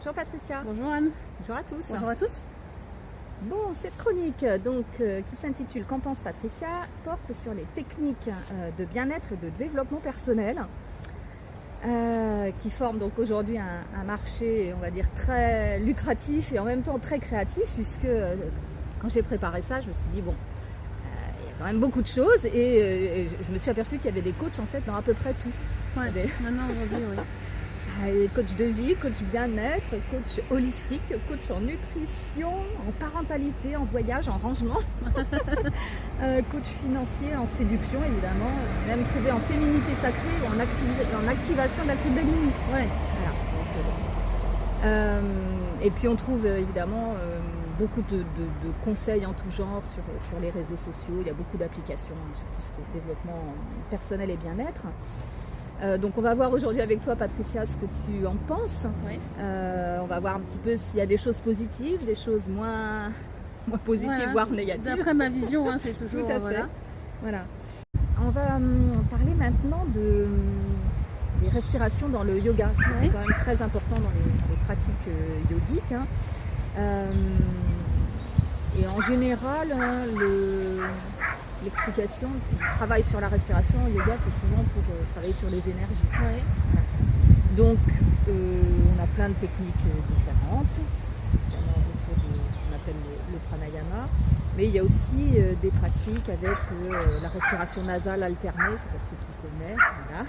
Bonjour Patricia. Bonjour Anne. Bonjour à tous. Bonjour à tous. Bon, cette chronique qui s'intitule Qu'en pense Patricia porte sur les techniques de bien-être et de développement personnel qui forment donc aujourd'hui un marché, on va dire, très lucratif et en même temps très créatif, puisque quand j'ai préparé ça, je me suis dit bon, il y a quand même beaucoup de choses et je me suis aperçue qu'il y avait des coachs en fait dans à peu près tout. Ouais, maintenant aujourd'hui, oui. Coach de vie, coach bien-être, coach holistique, coach en nutrition, en parentalité, en voyage, en rangement, coach financier, en séduction évidemment, même trouvé en féminité sacrée ou en activation de la Kundalini. Ouais. Voilà. Et puis on trouve évidemment beaucoup de conseils en tout genre sur les réseaux sociaux. Il y a beaucoup d'applications sur tout ce qui est développement personnel et bien-être. Donc on va voir aujourd'hui avec toi Patricia ce que tu en penses. Oui. On va voir un petit peu s'il y a des choses positives, des choses moins positives, Voilà. voire négatives. D'après ma vision, hein, c'est toujours... Tout à fait. Voilà. Voilà. On va parler maintenant des respirations dans le yoga. Oui. C'est quand même très important dans les pratiques yogiques. Et en général, l'explication, le travail sur la respiration en yoga, c'est souvent pour travailler sur les énergies. Ouais. Voilà. Donc, on a plein de techniques différentes, notamment autour de ce qu'on appelle le pranayama, mais il y a aussi des pratiques avec la respiration nasale alternée, je ne sais pas si tu connais, voilà.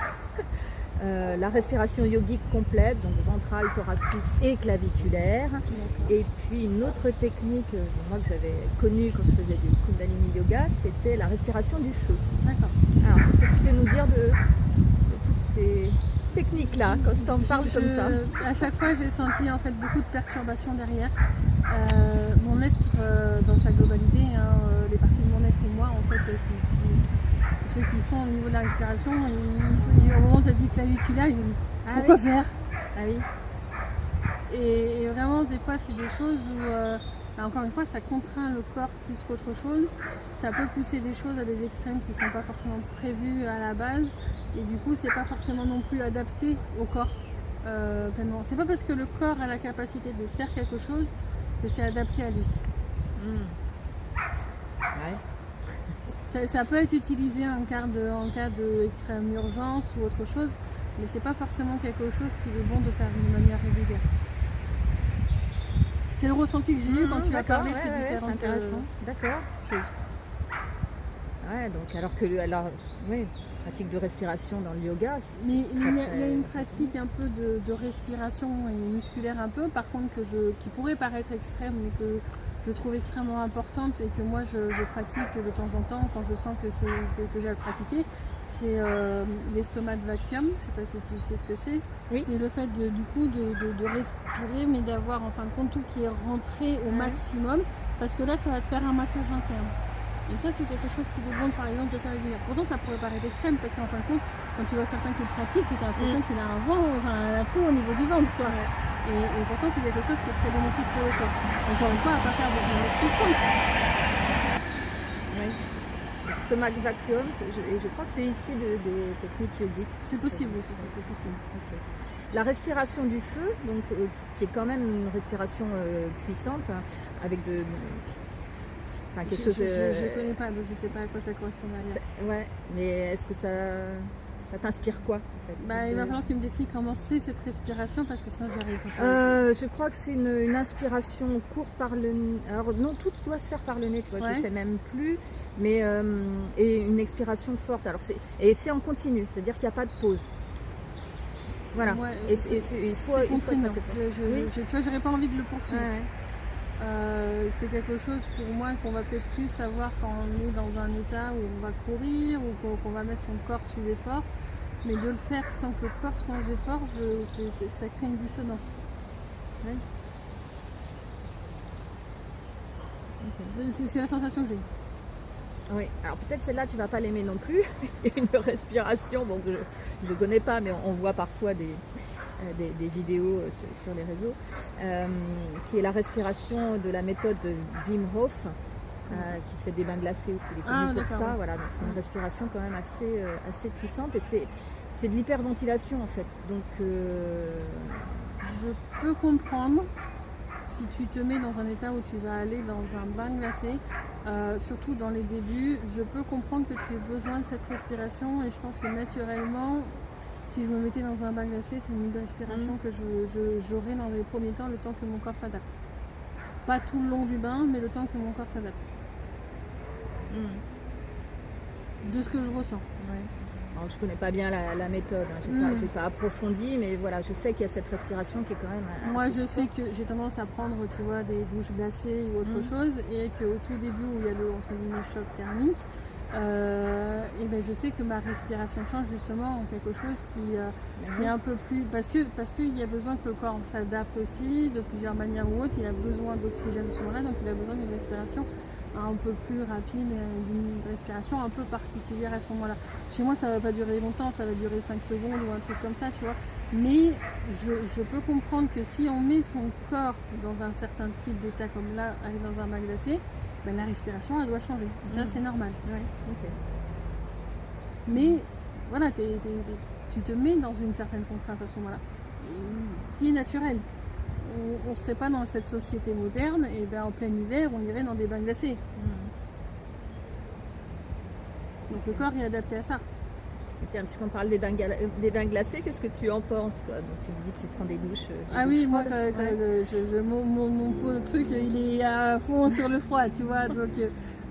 La respiration yogique complète, donc ventrale, thoracique et claviculaire. Et puis une autre technique moi, que j'avais connue quand je faisais du Kundalini Yoga, c'était la respiration du feu. D'accord. Alors, est-ce que tu peux nous dire de toutes ces techniques-là, quand je t'en parle comme ça? À chaque fois, j'ai senti en fait beaucoup de perturbations derrière. Mon être dans sa globalité, les parties de mon être et moi, en fait, ceux qui sont au niveau de la respiration, au moment où tu as dit claviculaire, ils disent pourquoi faire? Ah oui. Et vraiment, des fois, c'est des choses où, encore une fois, ça contraint le corps plus qu'autre chose. Ça peut pousser des choses à des extrêmes qui ne sont pas forcément prévus à la base. Et du coup, c'est pas forcément non plus adapté au corps pleinement. C'est pas parce que le corps a la capacité de faire quelque chose que c'est adapté à lui. Ouais. Ça peut être utilisé en cas d'extrême urgence ou autre chose, mais c'est pas forcément quelque chose qu'il est bon de faire d'une manière régulière. C'est le ressenti que j'ai eu quand tu as parlé de ces différentes c'est intéressant. D'accord. choses. Ouais, donc oui, pratique de respiration dans le yoga. Mais il y a une pratique un peu de respiration et musculaire un peu, par contre qui pourrait paraître extrême, mais que je trouve extrêmement importante et que moi je pratique de temps en temps quand je sens que j'ai à le pratiquer. C'est l'estomac vacuum, je ne sais pas si tu sais ce que c'est. Oui. C'est le fait de respirer, mais d'avoir en fin de compte tout qui est rentré au maximum, parce que là ça va te faire un massage interne. Et ça c'est quelque chose qui est bon par exemple de faire régulièrement. Pourtant ça pourrait paraître extrême, parce qu'en fin de compte, quand tu vois certains qui le pratiquent, tu as l'impression qu'il a un trou au niveau du ventre, quoi. Et pourtant c'est quelque chose qui est très bénéfique pour le corps. Encore une fois, à ne pas faire de manière constante. Oui. Le stomach vacuum, je crois que c'est issu des techniques yogiques. C'est possible aussi, c'est possible. Okay. La respiration du feu, donc, qui est quand même une respiration puissante, avec quelque chose de... Je ne connais pas, donc je ne sais pas à quoi ça correspond derrière. Ouais, mais est-ce que ça t'inspire quoi en fait? Il va falloir que tu me décris comment c'est cette respiration, parce que sinon j'y arrive pas. Je crois que c'est une inspiration courte par le nez. Alors non, tout doit se faire par le nez, tu vois, je sais même plus. Mais et une expiration forte. Alors c'est en continu, c'est-à-dire qu'il n'y a pas de pause. Voilà. Ouais, il faut être assez fort. Tu vois, j'aurais pas envie de le poursuivre. Ouais. C'est quelque chose pour moi qu'on va peut-être plus savoir quand on est dans un état où on va courir ou qu'on va mettre son corps sous effort, mais de le faire sans que le corps soit sous effort, ça crée une dissonance. Ouais. Okay. C'est la sensation que j'ai. Oui, alors peut-être celle-là tu vas pas l'aimer non plus. Une respiration, bon, je connais pas, mais on voit parfois des vidéos sur les réseaux, qui est la respiration de la méthode de Wim Hof, qui fait des bains glacés aussi, il est connu pour ça. Voilà, donc c'est une respiration quand même assez puissante, et c'est de l'hyperventilation en fait. Donc je peux comprendre si tu te mets dans un état où tu vas aller dans un bain glacé, surtout dans les débuts, je peux comprendre que tu aies besoin de cette respiration et je pense que naturellement, si je me mettais dans un bain glacé, c'est une respiration que j'aurais dans les premiers temps, le temps que mon corps s'adapte. Pas tout le long du bain, mais le temps que mon corps s'adapte. De ce que je ressens. Ouais. Alors, je connais pas bien la méthode, hein. J'ai pas approfondi, mais voilà, je sais qu'il y a cette respiration qui est quand même Moi, assez je sais forte. que j'ai tendance à prendre, tu vois, des douches glacées ou autre chose, et qu'au tout début où il y a le entre guillemets choc thermique, et ben je sais que ma respiration change justement en quelque chose qui est un peu plus parce qu'il y a besoin que le corps s'adapte aussi de plusieurs manières ou autres. Il a besoin d'oxygène à ce moment-là, donc il a besoin d'une respiration un peu plus rapide, d'une respiration un peu particulière à ce moment-là. Chez moi, ça va pas durer longtemps, ça va durer 5 secondes ou un truc comme ça, tu vois. Mais je peux comprendre que si on met son corps dans un certain type d'état comme là, aller dans un bain glacé, ben la respiration, elle doit changer. Et ça, c'est normal. Ouais, ok. Mais voilà, tu te mets dans une certaine contrainte à ce moment-là, qui est naturelle. On ne serait pas dans cette société moderne, et ben en plein hiver, on irait dans des bains glacés. Donc le corps est adapté à ça. Tiens, puisqu'on parle des bains glacés, qu'est-ce que tu en penses, toi? Donc, tu dis que tu prends des douches. Oui, moi, froides. mon truc, il est à fond sur le froid, tu vois. Donc,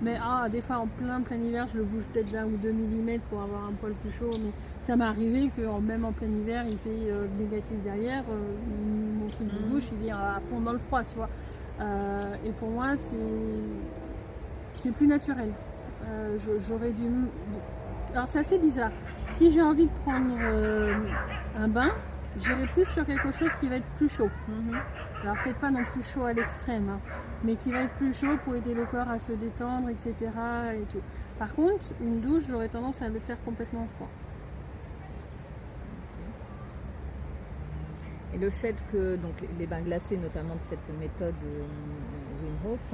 mais des fois, en plein hiver, je le bouge peut-être d'1 ou 2 mm pour avoir un poil plus chaud. Mais ça m'est arrivé que même en plein hiver, il fait négatif derrière. Mon truc de douche, il est à fond dans le froid, tu vois. Et pour moi, c'est plus naturel. J'aurais dû... Alors, c'est assez bizarre. Si j'ai envie de prendre un bain, j'irai plus sur quelque chose qui va être plus chaud. Alors peut-être pas non plus chaud à l'extrême, hein, mais qui va être plus chaud pour aider le corps à se détendre, etc. Et tout. Par contre, une douche, j'aurais tendance à le faire complètement froid. Et le fait que donc, les bains glacés, notamment de cette méthode Wim Hof,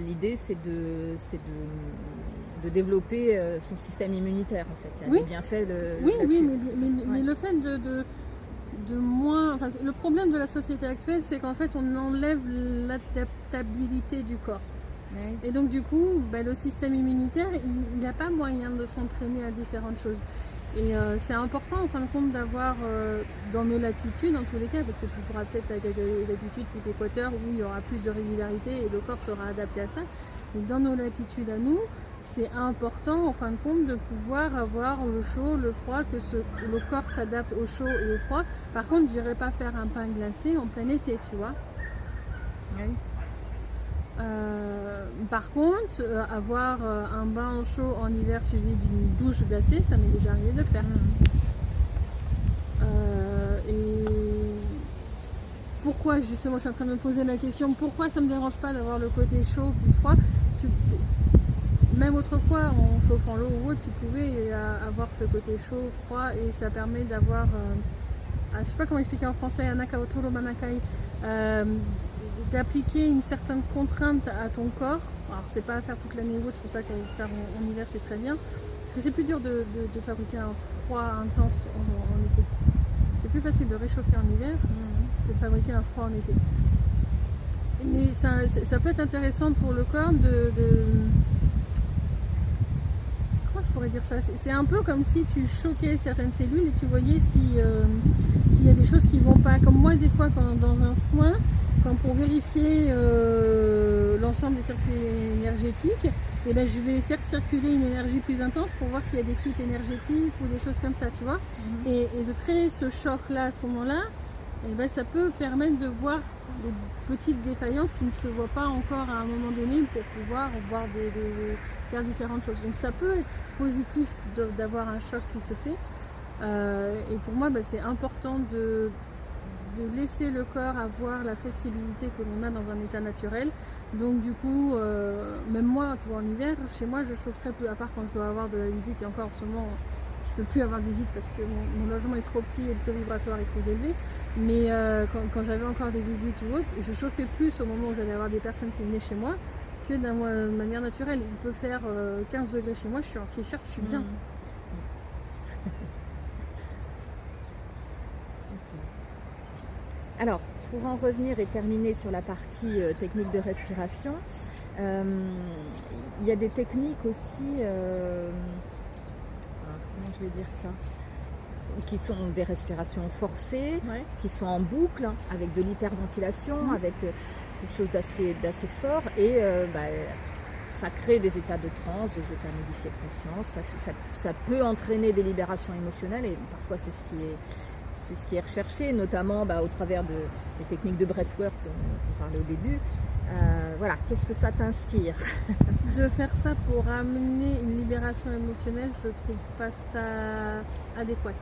l'idée c'est de développer son système immunitaire en fait. Il y a des bienfaits mais le fait de moins... Enfin, le problème de la société actuelle, c'est qu'en fait on enlève l'adaptabilité du corps. Et donc du coup, le système immunitaire, il n'a pas moyen de s'entraîner à différentes choses. Et c'est important en fin de compte d'avoir dans nos latitudes, en tous les cas, parce que tu pourras peut-être avec des latitudes type équateur où il y aura plus de régularité et le corps sera adapté à ça. Mais dans nos latitudes à nous, c'est important en fin de compte de pouvoir avoir le chaud, le froid, que le corps s'adapte au chaud et au froid. Par contre, je n'irai pas faire un pain glacé en plein été, tu vois. Oui. Par contre, avoir un bain chaud en hiver suivi d'une douche glacée, ça m'est déjà arrivé de le faire. Et pourquoi, justement, je suis en train de me poser la question, pourquoi ça ne me dérange pas d'avoir le côté chaud plus froid? Même autrefois, en chauffant l'eau ou autre, tu pouvais avoir ce côté chaud, froid, et ça permet d'avoir, je ne sais pas comment expliquer en français, anakaotoro manakai, d'appliquer une certaine contrainte à ton corps. Alors c'est pas à faire toute l'année ou autre, c'est pour ça qu'à faire en hiver c'est très bien. Parce que c'est plus dur de fabriquer un froid intense en été. C'est plus facile de réchauffer en hiver que de fabriquer un froid en été. Mais ça peut être intéressant pour le corps comment je pourrais dire ça? C'est un peu comme si tu choquais certaines cellules et tu voyais s'il y a des choses qui vont pas. Comme moi des fois quand dans un soin, pour vérifier l'ensemble des circuits énergétiques, et je vais faire circuler une énergie plus intense pour voir s'il y a des fuites énergétiques ou des choses comme ça, tu vois. Et de créer ce choc-là à ce moment-là, ça peut permettre de voir des petites défaillances qui ne se voient pas encore à un moment donné pour pouvoir voir faire différentes choses. Donc ça peut être positif d'avoir un choc qui se fait. Et pour moi, c'est important de laisser le corps avoir la flexibilité que l'on a dans un état naturel. Donc du coup, même moi, tu vois, en hiver, chez moi, je chauffe très peu, à part quand je dois avoir de la visite. Et encore en ce moment, je ne peux plus avoir de visite parce que mon logement est trop petit et le taux vibratoire est trop élevé. Mais quand j'avais encore des visites ou autre, je chauffais plus au moment où j'allais avoir des personnes qui venaient chez moi que de manière naturelle. Il peut faire 15 degrés chez moi, je suis en t-shirt, je suis bien. Alors, pour en revenir et terminer sur la partie technique de respiration, il y a des techniques aussi, comment je vais dire ça, qui sont des respirations forcées, Ouais. qui sont en boucle, hein, avec de l'hyperventilation, avec quelque chose d'assez fort, et ça crée des états de transe, des états modifiés de conscience. Ça peut entraîner des libérations émotionnelles, et parfois c'est ce qui est recherché, notamment au travers des techniques de breathwork dont on parlait au début. Voilà, qu'est-ce que ça t'inspire? De faire ça pour amener une libération émotionnelle, je trouve pas ça adéquat.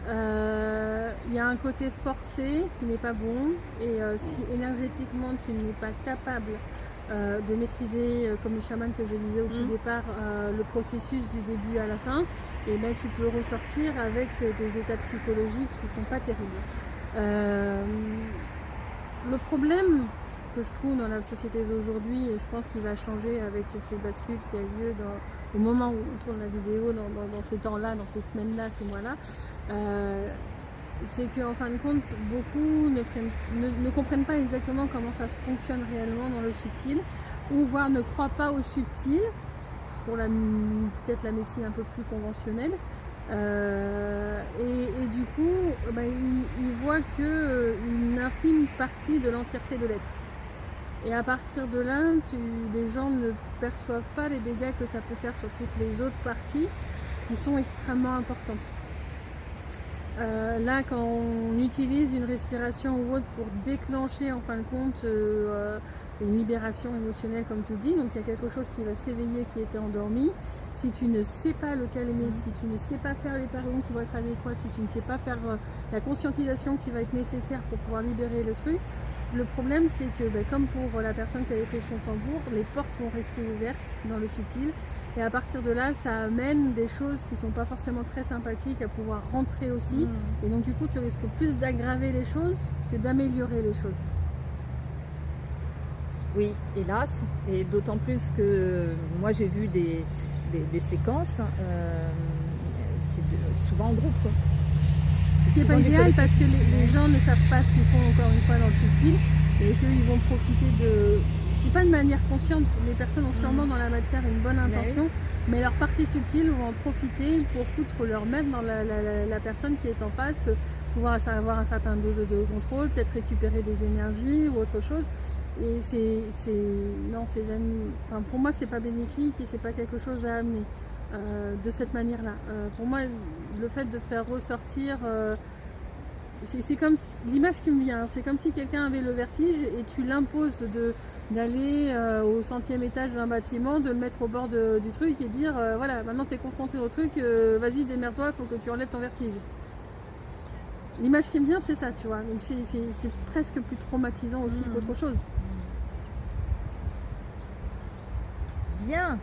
Il y a un côté forcé qui n'est pas bon, et si énergétiquement tu n'es pas capable de maîtriser, comme les chamans que je disais au tout départ, le processus du début à la fin, et ben tu peux ressortir avec des états psychologiques qui sont pas terribles. Le problème que je trouve dans la société d'aujourd'hui, et je pense qu'il va changer avec ces bascules qui a lieu au moment où on tourne la vidéo, dans ces temps-là, dans ces semaines-là, ces mois-là, c'est qu'en fin de compte, beaucoup ne comprennent pas exactement comment ça fonctionne réellement dans le subtil, ou voire ne croient pas au subtil, pour peut-être la médecine un peu plus conventionnelle. Et du coup, ils voient qu'une infime partie de l'entièreté de l'être. Et à partir de là, les gens ne perçoivent pas les dégâts que ça peut faire sur toutes les autres parties qui sont extrêmement importantes. Là, quand on utilise une respiration ou autre pour déclencher en fin de compte une libération émotionnelle, comme tu le dis, donc il y a quelque chose qui va s'éveiller qui était endormi. Si tu ne sais pas le calmer, si tu ne sais pas faire les pardons qui vont être adéquats, si tu ne sais pas faire la conscientisation qui va être nécessaire pour pouvoir libérer le truc, le problème c'est que, comme pour la personne qui avait fait son tambour, les portes vont rester ouvertes dans le subtil, et à partir de là, ça amène des choses qui ne sont pas forcément très sympathiques à pouvoir rentrer aussi, et donc du coup tu risques plus d'aggraver les choses que d'améliorer les choses. Oui, hélas, et d'autant plus que moi j'ai vu des séquences, c'est souvent en groupe, quoi. Ce qui n'est pas idéal parce que les gens ne savent pas ce qu'ils font encore une fois dans le subtil, et qu'ils vont profiter de... C'est pas de manière consciente, les personnes ont sûrement dans la matière une bonne intention, mais leurs parties subtiles vont en profiter pour foutre leur maître dans la personne qui est en face, pouvoir avoir un certain dose de contrôle, peut-être récupérer des énergies ou autre chose. Et non, c'est jamais, enfin, pour moi c'est pas bénéfique, et c'est pas quelque chose à amener de cette manière-là. Pour moi, le fait de faire ressortir, c'est comme l'image qui me vient, c'est comme si quelqu'un avait le vertige et tu l'imposes d'aller au 100e étage d'un bâtiment, de le mettre au bord du truc et dire voilà, maintenant tu es confronté au truc, vas-y démerde-toi, faut que tu enlèves ton vertige. L'image qui me vient, c'est ça, tu vois. Donc c'est presque plus traumatisant aussi qu'autre chose. Bien.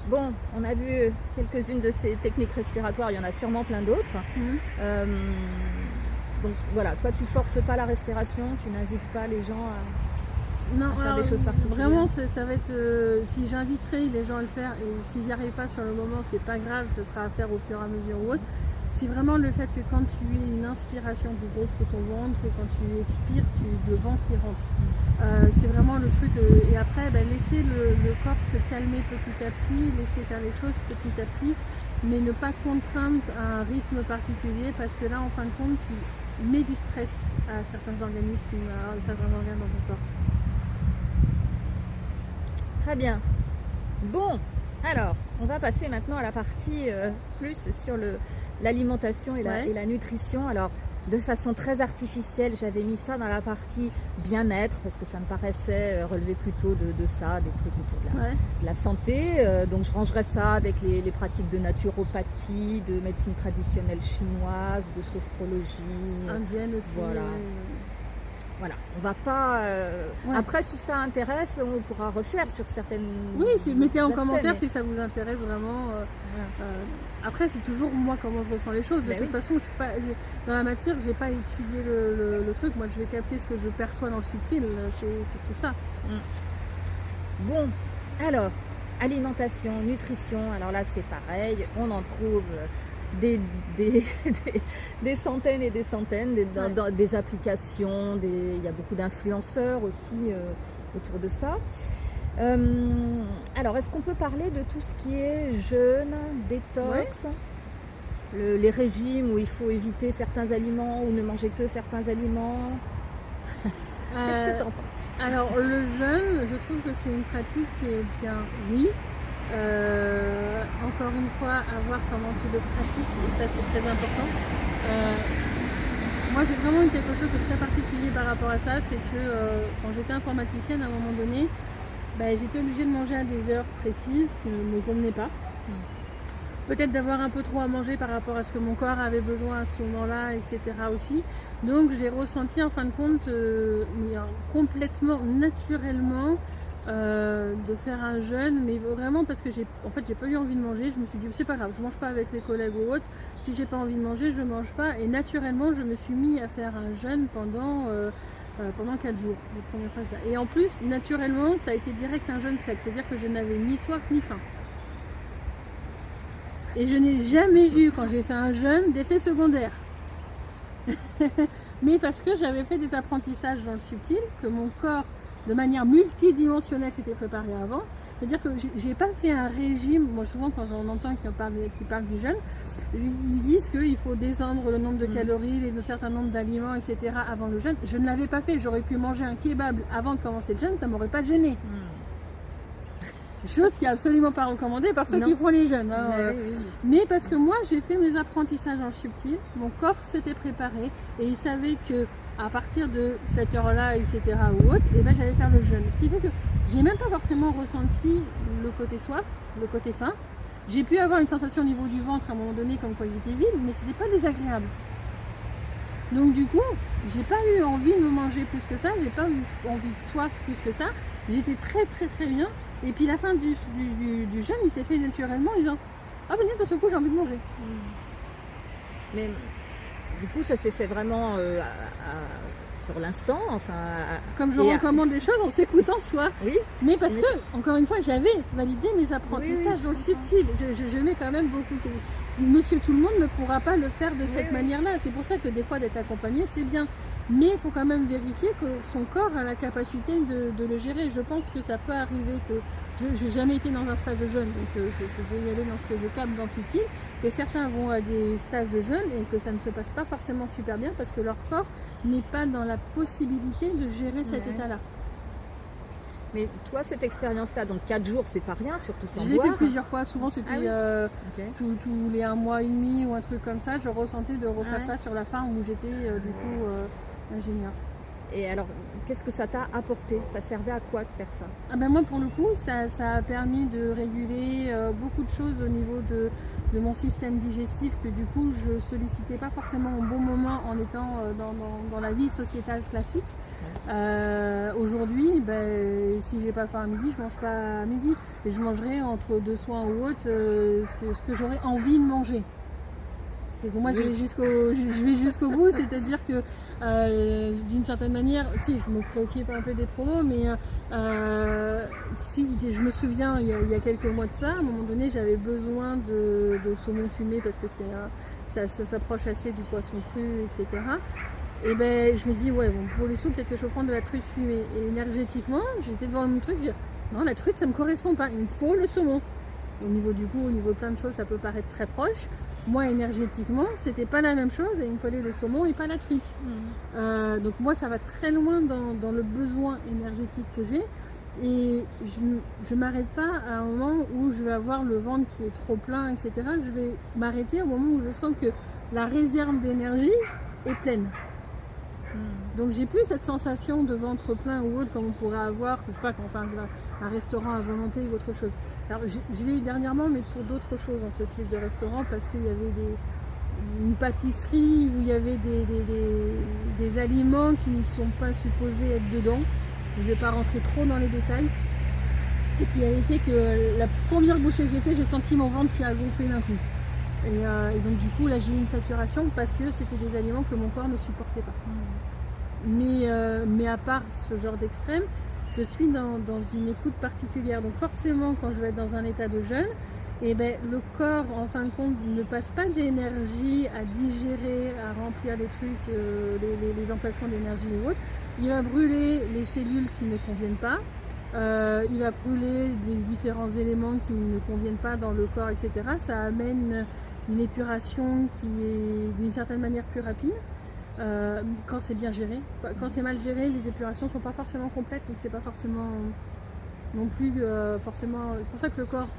Bon, on a vu quelques-unes de ces techniques respiratoires, il y en a sûrement plein d'autres. Donc voilà, toi tu forces pas la respiration, tu n'invites pas les gens à faire des choses particulières. Vraiment, ça va être, si j'inviterai les gens à le faire, et s'ils n'y arrivent pas sur le moment, c'est pas grave, ça sera à faire au fur et à mesure ou autre. C'est vraiment le fait que quand tu as une inspiration, tu gonfles ton ventre, et quand tu expires, le ventre qui rentre. C'est vraiment le truc, et après laisser le corps se calmer petit à petit, laisser faire les choses petit à petit, mais ne pas contraindre à un rythme particulier, parce que là en fin de compte tu mets du stress à certains organismes, à certains organes dans ton corps. Très bien. Bon, alors on va passer maintenant à la partie plus sur l'alimentation et la nutrition. Alors de façon très artificielle, j'avais mis ça dans la partie bien-être parce que ça me paraissait relever plutôt de ça, des trucs autour de la santé. Donc je rangerais ça avec les pratiques de naturopathie, de médecine traditionnelle chinoise, de sophrologie. Indienne aussi. Voilà, on va pas... Après, si ça intéresse, on pourra refaire sur certaines... Oui, mettez en commentaire si ça vous intéresse vraiment. Après, c'est toujours moi comment je ressens les choses. De toute façon, je suis pas, dans la matière, j'ai pas étudié le truc. Moi, je vais capter ce que je perçois dans le subtil. C'est surtout ça. Bon, alors, alimentation, nutrition. Alors là, c'est pareil. On en trouve des, des, des centaines et des centaines, des applications, il y a beaucoup d'influenceurs aussi autour de ça. Alors, est-ce qu'on peut parler de tout ce qui est jeûne, détox, les régimes où il faut éviter certains aliments ou ne manger que certains aliments? Qu'est-ce que tu en penses? Alors, le jeûne, je trouve que c'est une pratique qui est bien, oui. Encore une fois, à voir comment tu le pratiques, et ça c'est très important. Moi j'ai vraiment eu quelque chose de très particulier par rapport à ça, c'est que quand j'étais informaticienne, à un moment donné, j'étais obligée de manger à des heures précises qui ne me convenaient pas. Peut-être d'avoir un peu trop à manger par rapport à ce que mon corps avait besoin à ce moment-là, etc. aussi. Donc j'ai ressenti en fin de compte, complètement naturellement, de faire un jeûne, mais vraiment parce que j'ai pas eu envie de manger. Je me suis dit c'est pas grave, je mange pas avec les collègues ou autres, si j'ai pas envie de manger je mange pas, et naturellement je me suis mis à faire un jeûne pendant 4 jours, la première fois ça. Et en plus naturellement ça a été direct un jeûne sec, c'est-à-dire que je n'avais ni soif ni faim, et je n'ai jamais eu, quand j'ai fait un jeûne, d'effet secondaire. Mais parce que j'avais fait des apprentissages dans le subtil, que mon corps de manière multidimensionnelle s'était préparé avant. C'est-à-dire que j'ai pas fait un régime. Moi souvent quand on entend qui parlent du jeûne, ils disent qu'il faut descendre le nombre de calories, un certain nombre d'aliments, etc. avant le jeûne. Je ne l'avais pas fait. J'aurais pu manger un kebab avant de commencer le jeûne, ça m'aurait pas gêné. Chose qui est absolument pas recommandée par ceux qui font les jeûnes. Mais parce que moi j'ai fait mes apprentissages en subtil, mon corps s'était préparé et il savait que à partir de cette heure-là, etc. ou autre, j'allais faire le jeûne. Ce qui fait que j'ai même pas forcément ressenti le côté soif, le côté faim. J'ai pu avoir une sensation au niveau du ventre à un moment donné comme quoi il était vide, mais c'était pas désagréable. Donc du coup, j'ai pas eu envie de me manger plus que ça, j'ai pas eu envie de soif plus que ça. J'étais très très très bien. Et puis la fin du jeûne, il s'est fait naturellement en disant ah d'un seul coup j'ai envie de manger. Mais du coup ça s'est fait vraiment sur l'instant, comme je recommande les choses en s'écoutant soi. Oui. Mais parce que, encore une fois, j'avais validé mes apprentissages dans le subtil. Je mets quand même beaucoup. Monsieur tout le monde ne pourra pas le faire de cette manière-là. C'est pour ça que des fois d'être accompagné, c'est bien. Mais il faut quand même vérifier que son corps a la capacité de le gérer. Je pense que ça peut arriver que je n'ai jamais été dans un stage de jeûne, donc je vais y aller dans ce que je capte dans le subtil, que certains vont à des stages de jeûne et que ça ne se passe pas forcément super bien parce que leur corps n'est pas dans la possibilité de gérer cet état-là. Mais toi, cette expérience-là, donc 4 jours, c'est pas rien, surtout sans boire. Je l'ai fait plusieurs fois, souvent c'était tous les 1 mois et demi ou un truc comme ça. Je ressentais de refaire ça sur la fin où j'étais ingénieur. Et alors, qu'est-ce que ça t'a apporté? Ça servait à quoi de faire ça? Moi, pour le coup, ça a permis de réguler beaucoup de choses au niveau de mon système digestif que du coup, je sollicitais pas forcément au bon moment en étant dans la vie sociétale classique. Aujourd'hui, si j'ai pas faim à midi, je mange pas à midi et je mangerai entre 2 soins ou autre ce que j'aurais envie de manger. C'est que moi je vais jusqu'au bout, c'est-à-dire que d'une certaine manière, si je me préoccupe un peu des promos, mais si je me souviens il y a quelques mois de ça, à un moment donné j'avais besoin de saumon fumé parce que ça s'approche assez du poisson cru, etc. Et je me dis pour les sous peut-être que je peux prendre de la truite fumée. Et énergétiquement j'étais devant mon truc, je dis non, la truite ça me correspond pas, il me faut le saumon. Au niveau du goût, au niveau de plein de choses, ça peut paraître très proche. Moi, énergétiquement, c'était pas la même chose et il me fallait le saumon et pas la truite. Donc moi, ça va très loin dans le besoin énergétique que j'ai. Et je m'arrête pas à un moment où je vais avoir le ventre qui est trop plein, etc. Je vais m'arrêter au moment où je sens que la réserve d'énergie est pleine. Donc j'ai plus cette sensation de ventre plein ou autre comme on pourrait avoir, je sais pas, quand on fait un restaurant à volonté ou autre chose. Alors je l'ai eu dernièrement, mais pour d'autres choses dans ce type de restaurant, parce qu'il y avait une pâtisserie où il y avait des aliments qui ne sont pas supposés être dedans. Je ne vais pas rentrer trop dans les détails. Et qui avait fait que la première bouchée que j'ai fait, j'ai senti mon ventre qui a gonflé d'un coup. Et donc du coup là j'ai eu une saturation parce que c'était des aliments que mon corps ne supportait pas. Mais à part ce genre d'extrême, je suis dans une écoute particulière. Donc forcément, quand je vais être dans un état de jeûne, Et ben, le corps, en fin de compte, ne passe pas d'énergie à digérer, à remplir les trucs, les emplacements d'énergie ou autres. Il va brûler les cellules qui ne conviennent pas. Il va brûler les différents éléments qui ne conviennent pas dans le corps, etc. Ça amène une épuration qui est d'une certaine manière plus rapide. Quand c'est bien géré. Quand c'est mal géré, les épurations ne sont pas forcément complètes, donc c'est pas forcément non plus forcément. C'est pour ça que le corps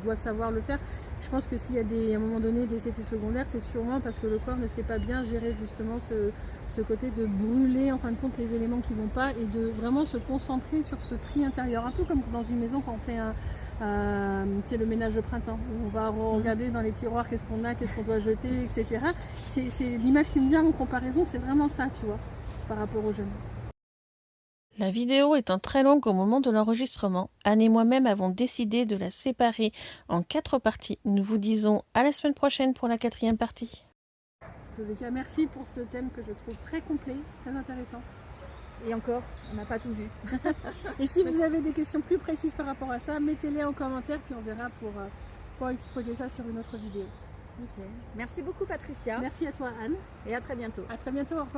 doit savoir le faire. Je pense que s'il y a à un moment donné des effets secondaires, c'est sûrement parce que le corps ne sait pas bien gérer justement ce côté de brûler en fin de compte les éléments qui ne vont pas et de vraiment se concentrer sur ce tri intérieur. Un peu comme dans une maison quand on fait le ménage de printemps. On va regarder dans les tiroirs qu'est-ce qu'on a, qu'est-ce qu'on doit jeter, etc. C'est l'image qui me vient en comparaison, c'est vraiment ça, tu vois, par rapport aux jeunes. La vidéo étant très longue au moment de l'enregistrement, Anne et moi-même avons décidé de la séparer en 4 parties. Nous vous disons à la semaine prochaine pour la 4e partie. En tous les cas, merci pour ce thème que je trouve très complet, très intéressant. Et encore, on n'a pas tout vu. Et si vous avez des questions plus précises par rapport à ça, mettez-les en commentaire, puis on verra pour exposer ça sur une autre vidéo. Ok. Merci beaucoup Patricia. Merci à toi Anne. Et à très bientôt. À très bientôt, au revoir.